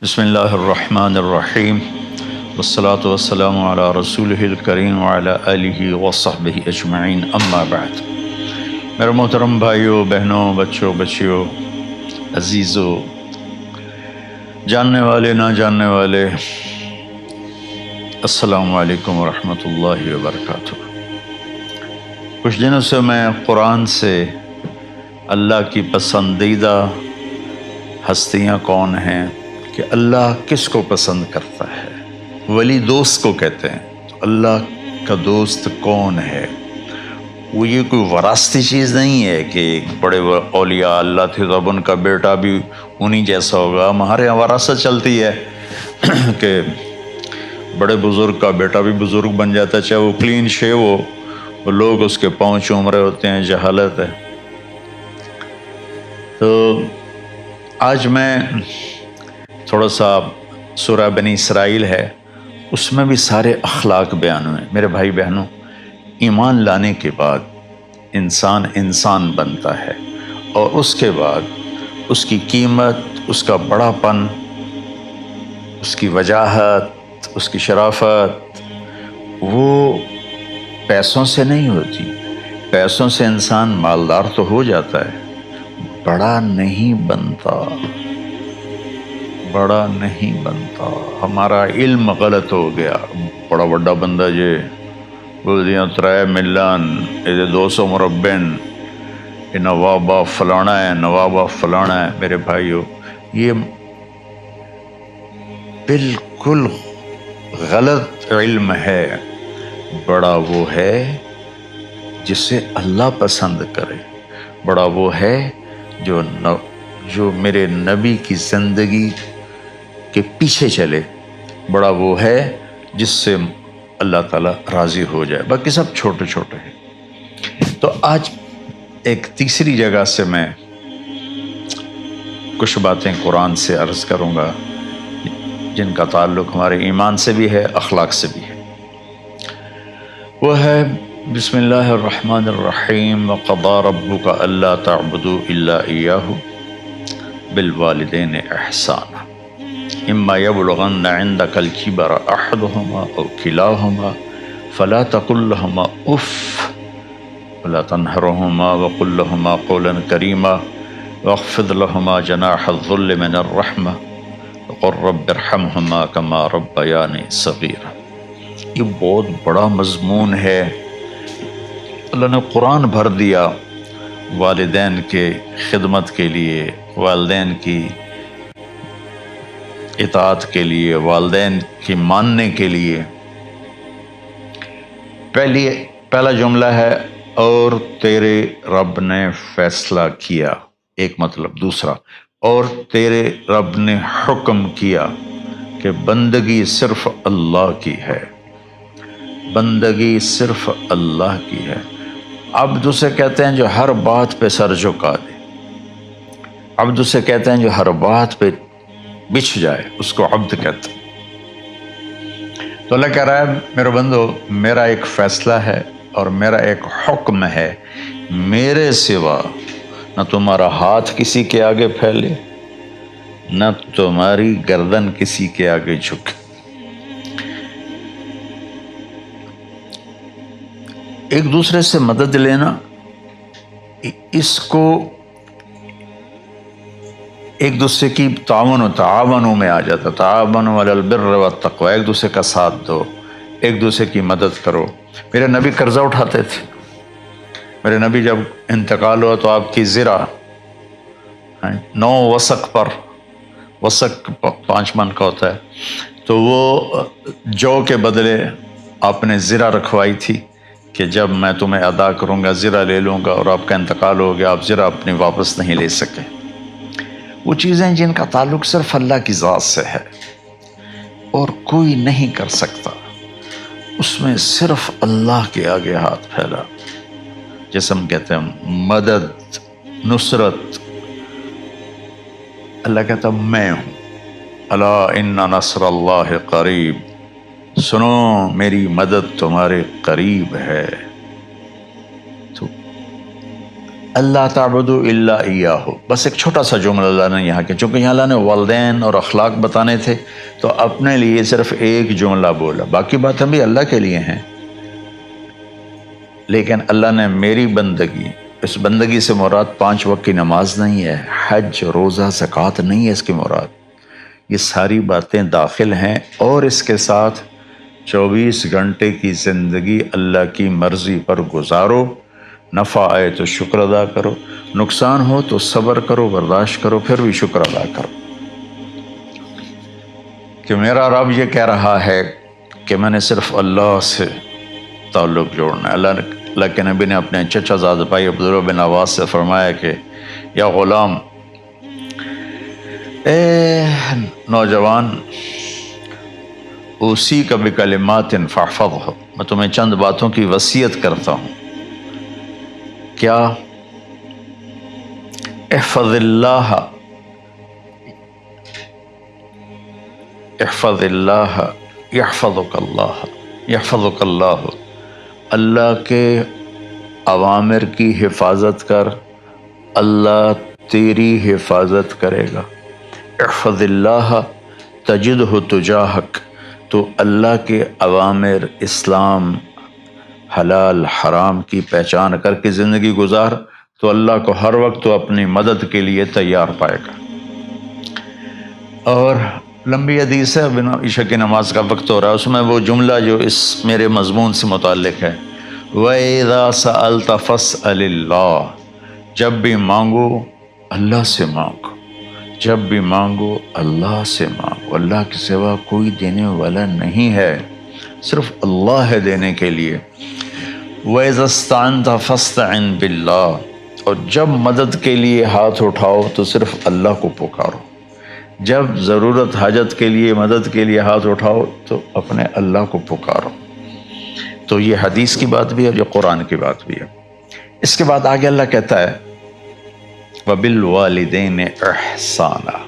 بسم اللہ الرحمن الرحیم والصلاة والسلام علی رسولہ الکریم وعلی آلہ وصحبہ اجمعین، اما بعد۔ میرے محترم بھائیوں، بہنوں، بچوں، بچیوں، عزیزوں، جاننے والے، نہ جاننے والے، السلام علیکم ورحمۃ اللہ وبرکاتہ۔ کچھ دنوں سے میں قرآن سے اللہ کی پسندیدہ ہستیاں کون ہیں، کہ اللہ کس کو پسند کرتا ہے، ولی دوست کو کہتے ہیں۔ تو اللہ کا دوست کون ہے؟ وہ یہ کوئی وراثتی چیز نہیں ہے کہ بڑے اولیاء اللہ تھے تو اب ان کا بیٹا بھی انہی جیسا ہوگا۔ ہمارے یہاں وراثت چلتی ہے کہ بڑے بزرگ کا بیٹا بھی بزرگ بن جاتا ہے، چاہے وہ کلین شیو ہو، وہ لوگ اس کے پاؤں چوم رہے ہوتے ہیں، جہالت ہے۔ تو آج میں تھوڑا سا سورہ بنی اسرائیل ہے، اس میں بھی سارے اخلاق بیان ہوئے۔ میرے بھائی بہنوں، ایمان لانے کے بعد انسان بنتا ہے، اور اس کے بعد اس کی قیمت، اس کا بڑا پن، اس کی وجاہت، اس کی شرافت وہ پیسوں سے نہیں ہوتی۔ پیسوں سے انسان مالدار تو ہو جاتا ہے، بڑا نہیں بنتا، بڑا نہیں بنتا۔ ہمارا علم غلط ہو گیا۔ بڑا بڑا بندہ جے بولدیاں 3 ملن، یہ 200 مربع، یہ نوابہ فلانا ہے، نوابہ فلانا ہے۔ میرے بھائیو، یہ بالکل غلط علم ہے۔ بڑا وہ ہے جسے اللہ پسند کرے، بڑا وہ ہے جو میرے نبی کی زندگی کے پیچھے چلے، بڑا وہ ہے جس سے اللہ تعالیٰ راضی ہو جائے، باقی سب چھوٹے چھوٹے ہیں۔ تو آج ایک تیسری جگہ سے میں کچھ باتیں قرآن سے عرض کروں گا، جن کا تعلق ہمارے ایمان سے بھی ہے، اخلاق سے بھی ہے۔ وہ ہے بسم اللہ الرحمن الرحیم، وَقَضَىٰ رَبُّكَ أَلَّا تَعْبُدُوا إِلَّا إِيَّاهُ بِالْوَالِدَيْنِ إِحْسَانًا إِمَّا يَبْلُغَنَّ عِندَكَ الْكِبَرَ أَحَدُهُمَا أَوْ كِلَاهُمَا فَلَا تَقُل لَّهُمَا أُفٍّ وَلَا تَنْهَرْهُمَا وَقُل لَّهُمَا قَوْلًا كَرِيمًا وَاخْفِضْ لَهُمَا جَنَاحَ الذُّلِّ مِنَ الرَّحْمَةِ وَقُل رَّبِّ ارْحَمْهُمَا كَمَا رَبَّيَانِي صَغِيرًا۔ یہ بہت بڑا مضمون ہے۔ اللہ نے قرآن بھر دیا والدین کے خدمت کے لیے، والدین کی اطاعت کے لیے، والدین کی ماننے کے لیے۔ پہلا جملہ ہے اور تیرے رب نے فیصلہ کیا، ایک مطلب۔ دوسرا، اور تیرے رب نے حکم کیا کہ بندگی صرف اللہ کی ہے، بندگی صرف اللہ کی ہے۔ عبد اسے کہتے ہیں جو ہر بات پہ سر جھکا دے، عبد اسے کہتے ہیں جو ہر بات پہ بچھ جائے، اس کو عبد کہتے ہیں۔ تو اللہ کہہ رہا ہے میرے بندو، میرا ایک فیصلہ ہے اور میرا ایک حکم ہے، میرے سوا نہ تمہارا ہاتھ کسی کے آگے پھیلے، نہ تمہاری گردن کسی کے آگے جھکے۔ ایک دوسرے سے مدد لینا، اس کو ایک دوسرے کی تعاونوں میں آ جاتا۔ تعاونوا علی البر والتقوی، ایک دوسرے کا ساتھ دو، ایک دوسرے کی مدد کرو۔ میرے نبی قرضہ اٹھاتے تھے۔ میرے نبی جب انتقال ہوا تو آپ کی زرہ 9 وسق پر، وسق 5 من کا ہوتا ہے، تو وہ جو کے بدلے آپ نے زرہ رکھوائی تھی کہ جب میں تمہیں ادا کروں گا زرہ لے لوں گا، اور آپ کا انتقال ہو گیا، آپ زرہ اپنی واپس نہیں لے سکے۔ وہ چیزیں جن کا تعلق صرف اللہ کی ذات سے ہے اور کوئی نہیں کر سکتا، اس میں صرف اللہ کے آگے ہاتھ پھیلا، جیسے ہم کہتے ہیں مدد، نصرت۔ اللہ کہتا میں ہوں، الا ان نصر اللہ قریب، سنو میری مدد تمہارے قریب ہے۔ تو اللہ تعبدوا الا ایاہ، بس ایک چھوٹا سا جملہ اللہ نے یہاں کے، چونکہ یہاں اللہ نے والدین اور اخلاق بتانے تھے تو اپنے لیے صرف ایک جملہ بولا، باقی باتیں بھی اللہ کے لیے ہیں، لیکن اللہ نے میری بندگی، اس بندگی سے مراد 5 وقت کی نماز نہیں ہے، حج، روزہ، زکوٰۃ نہیں ہے اس کی مراد، یہ ساری باتیں داخل ہیں، اور اس کے ساتھ 24 گھنٹے کی زندگی اللہ کی مرضی پر گزارو، نفع آئے تو شکر ادا کرو، نقصان ہو تو صبر کرو، برداشت کرو، پھر بھی شکر ادا کرو، کہ میرا رب یہ کہہ رہا ہے کہ میں نے صرف اللہ سے تعلق جوڑنا ہے۔ اللہ کے نبی نے اپنے چچا زاد بھائی عبداللہ بن عباس سے فرمایا کہ یا غلام، اے نوجوان، اسی کا بکلمات فاحفظہ، میں تمہیں چند باتوں کی وصیت کرتا ہوں، کیا؟ احفظ اللہ، احفظ اللہ یحفظک اللہ، یحفظک اللہ، اللہ کے اوامر کی حفاظت کر، اللہ تیری حفاظت کرے گا۔ احفظ اللہ تجدہ تجاہک، تو اللہ کے اوامر، اسلام، حلال حرام کی پہچان کر کے زندگی گزار تو اللہ کو ہر وقت تو اپنی مدد کے لیے تیار پائے گا۔ اور لمبی حدیث ہے، بنا عشاء کی نماز کا وقت ہو رہا ہے، اس میں وہ جملہ جو اس میرے مضمون سے متعلق ہے، وَإِذَا سَأَلْتَ فَاسْأَلِ اللَّهِ، جب بھی مانگو اللہ سے مانگو، جب بھی مانگو اللہ سے مانگو، اللہ کے سوا کوئی دینے والا نہیں ہے، صرف اللہ ہے دینے کے لیے۔ وَإِذَا اسْتَعَنْتَ فَاسْتَعِنْ بِاللَّهِ، اور جب مدد کے لیے ہاتھ اٹھاؤ تو صرف اللہ کو پکارو، جب ضرورت حاجت کے لیے، مدد کے لیے ہاتھ اٹھاؤ تو اپنے اللہ کو پکارو۔ تو یہ حدیث کی بات بھی ہے، جو قرآن کی بات بھی ہے۔ اس کے بعد آگے اللہ کہتا ہے وَبِالْوَالِدَيْنِ إِحْسَانًا،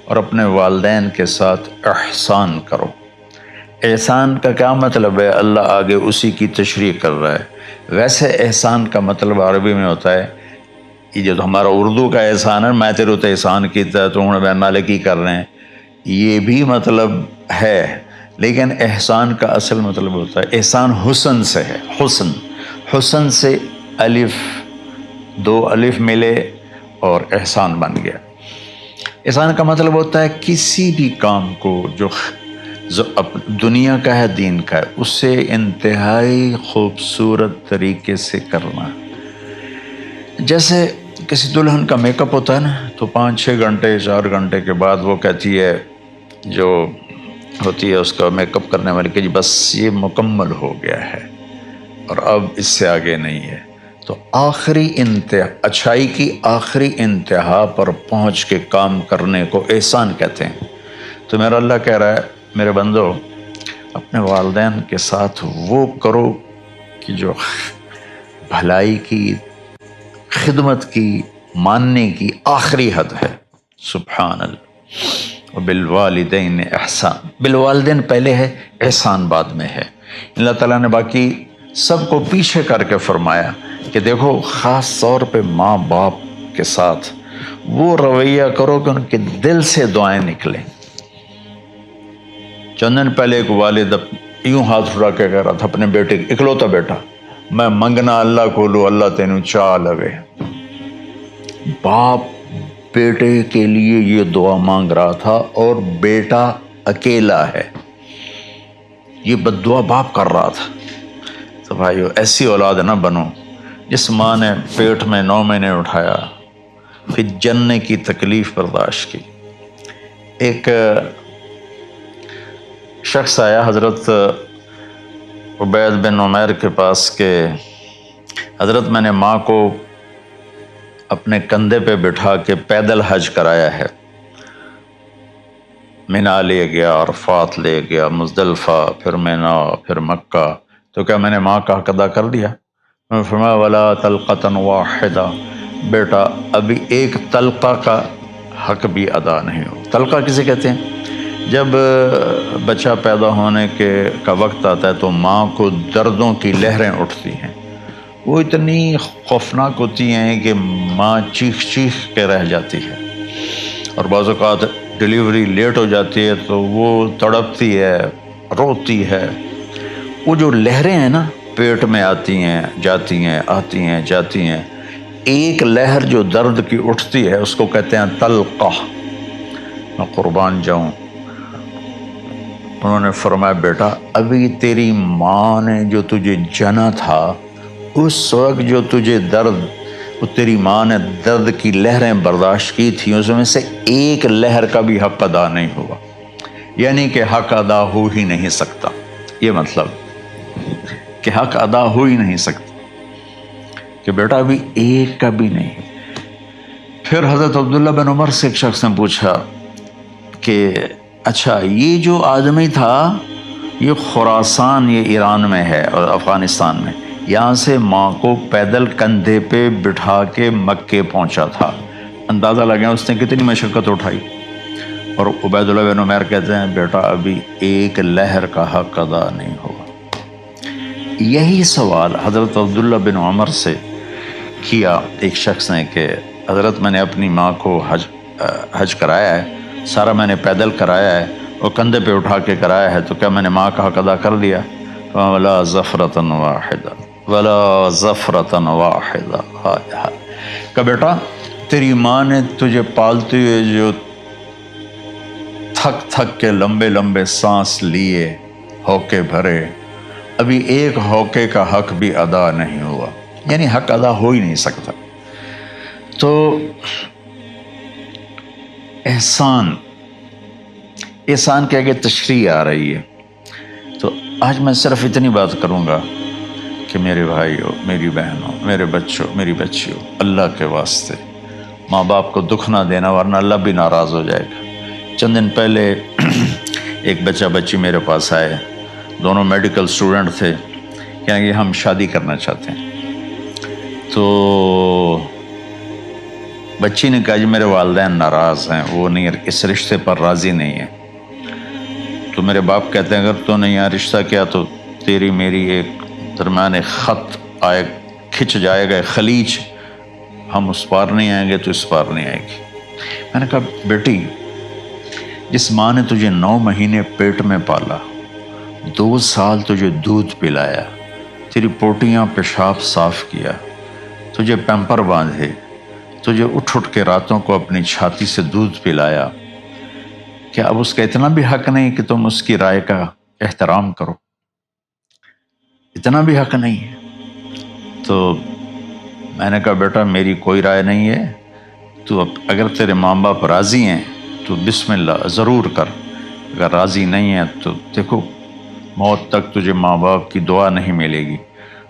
اور اپنے والدین کے ساتھ احسان کرو۔ احسان کا کیا مطلب ہے؟ اللہ آگے اسی کی تشریح کر رہا ہے۔ ویسے احسان کا مطلب عربی میں ہوتا ہے، یہ جو ہمارا اردو کا احسان ہے، میں تیرے تو احسان کیتا ہے تو ہوں میں نالے کی کر رہے ہیں، یہ بھی مطلب ہے، لیکن احسان کا اصل مطلب ہوتا ہے، احسان حسن سے ہے، حسن، حسن سے الف، 2 الف ملے اور احسان بن گیا۔ احسان کا مطلب ہوتا ہے کسی بھی کام کو جو دنیا کا ہے، دین کا ہے، اسے انتہائی خوبصورت طریقے سے کرنا۔ جیسے کسی دلہن کا میک اپ ہوتا ہے نا، تو 5-6 گھنٹے 4 گھنٹے کے بعد وہ کہتی ہے، جو ہوتی ہے اس کا میک اپ کرنے والی، کہ جی بس یہ مکمل ہو گیا ہے اور اب اس سے آگے نہیں ہے۔ تو آخری انتہا، اچھائی کی آخری انتہا پر پہنچ کے کام کرنے کو احسان کہتے ہیں۔ تو میرا اللہ کہہ رہا ہے، میرے بندو، اپنے والدین کے ساتھ وہ کرو کہ جو بھلائی کی، خدمت کی، ماننے کی آخری حد ہے۔ سبحان اللہ۔ وبالوالدین احسان، بالوالدین پہلے ہے، احسان بعد میں ہے۔ اللہ تعالیٰ نے باقی سب کو پیچھے کر کے فرمایا کہ دیکھو، خاص طور پہ ماں باپ کے ساتھ وہ رویہ کرو کہ ان کے دل سے دعائیں نکلیں۔ چند دن پہلے ایک والد یوں ہاتھ اٹھا کے کہہ رہا تھا اپنے بیٹے، اکلوتا بیٹا، میں منگنا اللہ کو لو، اللہ تینوں چاہ لگے۔ باپ بیٹے کے لیے یہ دعا مانگ رہا تھا، اور بیٹا اکیلا ہے، یہ بد دعا باپ کر رہا تھا۔ تو بھائیو، ایسی اولاد نہ بنو جس ماں نے پیٹ میں 9 مہینے اٹھایا، پھر جننے کی تکلیف برداشت کی۔ ایک شخص آیا حضرت عبید بن عمیر کے پاس کہ حضرت، میں نے ماں کو اپنے کندھے پہ بٹھا کے پیدل حج کرایا ہے، مینا لے گیا، عرفات لے گیا، مزدلفہ، پھر مینا، پھر مکہ، تو کیا میں نے ماں کا حق ادا کر دیا؟ میں نے فرمایا ولا تلقۃ واحدہ، بیٹا ابھی ایک تلقہ کا حق بھی ادا نہیں ہو۔ تلقہ کسے کہتے ہیں؟ جب بچہ پیدا ہونے کا وقت آتا ہے تو ماں کو دردوں کی لہریں اٹھتی ہیں، وہ اتنی خوفناک ہوتی ہیں کہ ماں چیخ چیخ کے رہ جاتی ہے، اور بعض اوقات ڈلیوری لیٹ ہو جاتی ہے تو وہ تڑپتی ہے، روتی ہے۔ وہ جو لہریں ہیں نا پیٹ میں آتی ہیں جاتی ہیں، آتی ہیں جاتی ہیں، ایک لہر جو درد کی اٹھتی ہے اس کو کہتے ہیں طلقہ۔ میں قربان جاؤں، انہوں نے فرمایا بیٹا ابھی تیری ماں نے جو تجھے جنا تھا اس وقت جو تجھے درد، وہ تیری ماں نے درد کی لہریں برداشت کی تھی، اس میں سے ایک لہر کا بھی حق ادا نہیں ہوا، یعنی کہ حق ادا ہو ہی نہیں سکتا۔ یہ مطلب کہ حق ادا ہو ہی نہیں سکتا، کہ بیٹا ابھی ایک کا بھی نہیں۔ پھر حضرت عبداللہ بن عمر سے ایک شخص نے پوچھا کہ اچھا یہ جو آدمی تھا یہ خراسان، یہ ایران میں ہے اور افغانستان میں، یہاں سے ماں کو پیدل کندھے پہ بٹھا کے مکے پہنچا تھا، اندازہ لگا اس نے کتنی مشقت اٹھائی۔ اور عبید اللہ بن عمر کہتے ہیں بیٹا ابھی ایک لہر کا حق ادا نہیں ہوا۔ یہی سوال حضرت عبداللہ بن عمر سے کیا ایک شخص نے کہ حضرت میں نے اپنی ماں کو حج کرایا ہے، سارا میں نے پیدل کرایا ہے اور کندھے پہ اٹھا کے کرایا ہے، تو کیا میں نے ماں کا حق ادا کر دیا؟ ولا ظفرۃ واحدہ ولا ظفرۃ واحدہ۔ کہ بیٹا تیری ماں نے تجھے پالتے ہوئے جو تھک تھک کے لمبے لمبے سانس لیے، ہوکے بھرے، ابھی ایک ہوکے کا حق بھی ادا نہیں ہوا، یعنی حق ادا ہو ہی نہیں سکتا۔ تو احسان کے آگے تشریح آ رہی ہے۔ تو آج میں صرف اتنی بات کروں گا کہ میرے بھائیوں، میری بہنوں، میرے بچوں، میری بچیوں، اللہ کے واسطے ماں باپ کو دکھ نہ دینا ورنہ اللہ بھی ناراض ہو جائے گا۔ چند دن پہلے ایک بچہ بچی میرے پاس آئے، دونوں میڈیکل اسٹوڈنٹ تھے، کہ ہم شادی کرنا چاہتے ہیں۔ تو بچی نے کہا جی میرے والدین ناراض ہیں، وہ نہیں، اس رشتے پر راضی نہیں ہیں۔ تو میرے باپ کہتے ہیں اگر تو نے یہاں رشتہ کیا تو تیری میری ایک درمیان خط آئے، کھچ جائے گا خلیج، ہم اس پار نہیں آئیں گے تو اس پار نہیں آئے گی۔ میں نے کہا بیٹی جس ماں نے تجھے 9 مہینے پیٹ میں پالا، 2 سال تجھے دودھ پلایا، تیری پوٹیاں پیشاب صاف کیا، تجھے پیمپر باندھے، تجھے اٹھ کے راتوں کو اپنی چھاتی سے دودھ پلایا، کیا اب اس کا اتنا بھی حق نہیں کہ تم اس کی رائے کا احترام کرو؟ اتنا بھی حق نہیں ہے؟ تو میں نے کہا بیٹا میری کوئی رائے نہیں ہے، تو اگر تیرے ماں باپ راضی ہیں تو بسم اللہ ضرور کر، اگر راضی نہیں ہے تو دیکھو موت تک تجھے ماں باپ کی دعا نہیں ملے گی،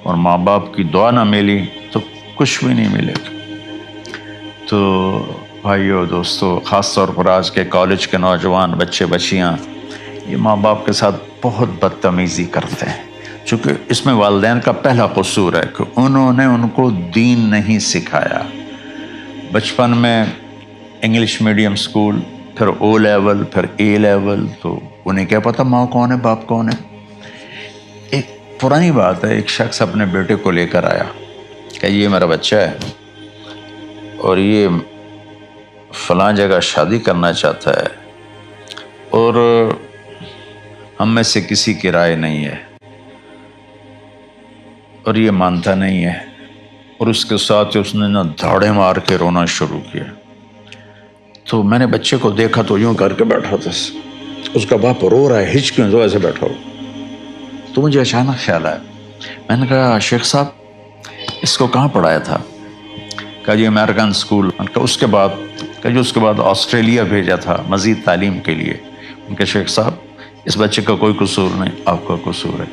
اور ماں باپ کی دعا نہ ملی تو کچھ بھی نہیں ملے گا۔ تو بھائیو دوستو، خاص طور پر آج کے کالج کے نوجوان بچے بچیاں یہ ماں باپ کے ساتھ بہت بدتمیزی کرتے ہیں، چونکہ اس میں والدین کا پہلا قصور ہے کہ انہوں نے ان کو دین نہیں سکھایا۔ بچپن میں انگلش میڈیم اسکول، پھر او لیول، پھر اے لیول، تو انہیں کیا پتہ ماں کون ہے باپ کون ہے۔ ایک پرانی بات ہے، ایک شخص اپنے بیٹے کو لے کر آیا کہ یہ میرا بچہ ہے اور یہ فلاں جگہ شادی کرنا چاہتا ہے اور ہم میں سے کسی کی رائے نہیں ہے اور یہ مانتا نہیں ہے، اور اس کے ساتھ اس نے نا دھاڑے مار کے رونا شروع کیا۔ تو میں نے بچے کو دیکھا تو یوں کر کے بیٹھا تھا، اس کا باپ رو رہا ہے، ہچ کیوں تو ایسے بیٹھا ہو۔ تو مجھے اچانک خیال آیا، میں نے کہا شیخ صاحب اس کو کہاں پڑھایا تھا؟ کہا جی امریکن اسکول۔ اس کے بعد آسٹریلیا بھیجا تھا مزید تعلیم کے لیے۔ ان کے شیخ صاحب اس بچے کا کوئی قصور نہیں، آپ کا قصور ہے،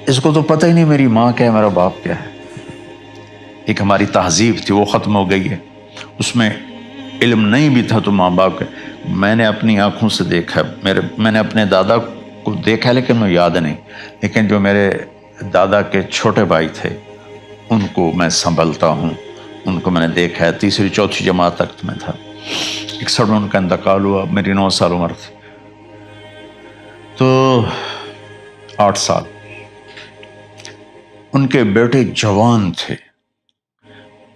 اس کو تو پتہ ہی نہیں میری ماں کیا ہے میرا باپ کیا ہے۔ ایک ہماری تہذیب تھی وہ ختم ہو گئی ہے، اس میں علم نہیں بھی تھا تو ماں باپ کا۔ میں نے اپنی آنکھوں سے دیکھا، میں نے اپنے دادا کو دیکھا لیکن میں یاد نہیں، لیکن جو میرے دادا کے چھوٹے بھائی تھے ان کو میں سنبھلتا ہوں، ان کو میں نے دیکھا ہے، 3ری 4تھی جماعت تک میں تھا۔ 61 میں ان کا انتقال ہوا، میری 9 سال عمر تھی، تو 8 سال۔ ان کے بیٹے جوان تھے،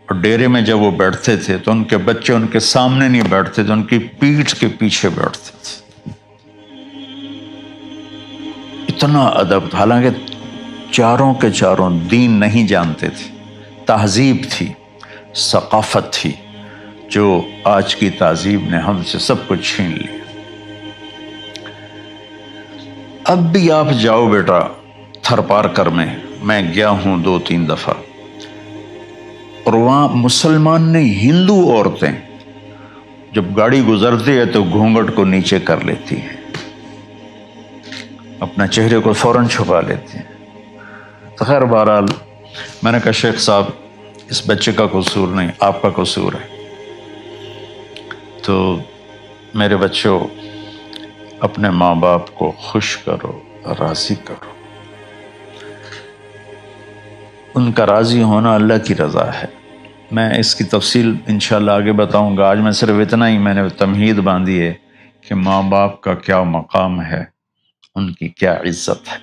اور ڈیرے میں جب وہ بیٹھتے تھے تو ان کے بچے ان کے سامنے نہیں بیٹھتے تھے، ان کی پیٹھ کے پیچھے بیٹھتے تھے۔ اتنا ادب، حالانکہ چاروں کے چاروں دین نہیں جانتے تھے، تہذیب تھی، ثقافت تھی، جو آج کی تہذیب نے ہم سے سب کچھ چھین لیا۔ اب بھی آپ جاؤ بیٹا تھر پارکر میں گیا ہوں 2-3 دفعہ، اور وہاں مسلمان نہیں، ہندو عورتیں جب گاڑی گزرتی ہے تو گھونگھٹ کو نیچے کر لیتی ہیں، اپنا چہرے کو فوراً چھپا لیتی ہیں۔ تو خیر بہرحال میں نے کہا شیخ صاحب اس بچے کا قصور نہیں، آپ کا قصور ہے، تو میرے بچوں اپنے ماں باپ کو خوش کرو، راضی کرو، ان کا راضی ہونا اللہ کی رضا ہے۔ میں اس کی تفصیل انشاءاللہ آگے بتاؤں گا، آج میں صرف اتنا ہی میں نے تمہید باندھی ہے کہ ماں باپ کا کیا مقام ہے، ان کی کیا عزت ہے۔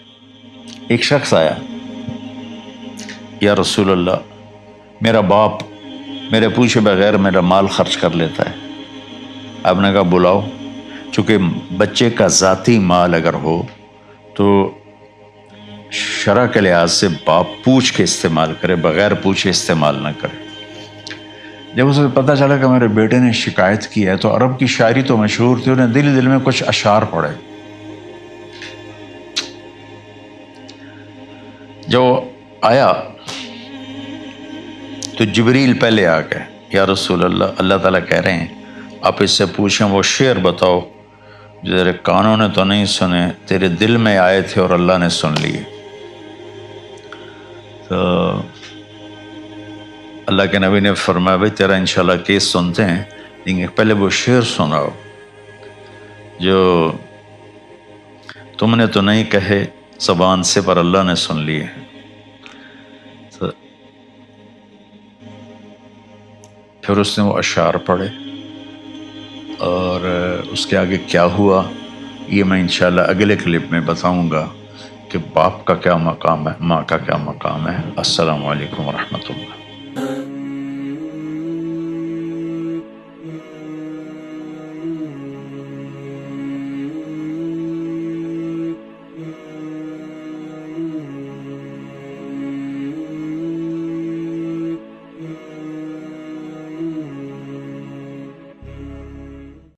ایک شخص آیا، یا رسول اللہ میرا باپ میرے پوچھے بغیر میرا مال خرچ کر لیتا ہے۔ آپ نے کہا بلاؤ، چونکہ بچے کا ذاتی مال اگر ہو تو شرع کے لحاظ سے باپ پوچھ کے استعمال کرے، بغیر پوچھے استعمال نہ کرے۔ جب اسے پتہ چلا کہ میرے بیٹے نے شکایت کی ہے، تو عرب کی شاعری تو مشہور تھی، انہیں دل دل میں کچھ اشعار پڑھے۔ جو آیا تو جبریل پہلے آ گئے، یا رسول اللہ اللہ تعالیٰ کہہ رہے ہیں آپ اس سے پوچھیں وہ شعر بتاؤ جو تیرے کانوں نے تو نہیں سنے، تیرے دل میں آئے تھے اور اللہ نے سن لیے۔ تو اللہ کے نبی نے فرمایا بھائی تیرا انشاءاللہ کیس سنتے ہیں، لیکن پہلے وہ شعر سناؤ جو تم نے تو نہیں کہے زبان سے پر اللہ نے سن لیے۔ تو پھر اس نے وہ اشعار پڑھے، اور اس کے آگے کیا ہوا یہ میں انشاءاللہ اگلے کلپ میں بتاؤں گا کہ باپ کا کیا مقام ہے، ماں کا کیا مقام ہے۔ السلام علیکم ورحمۃ اللہ۔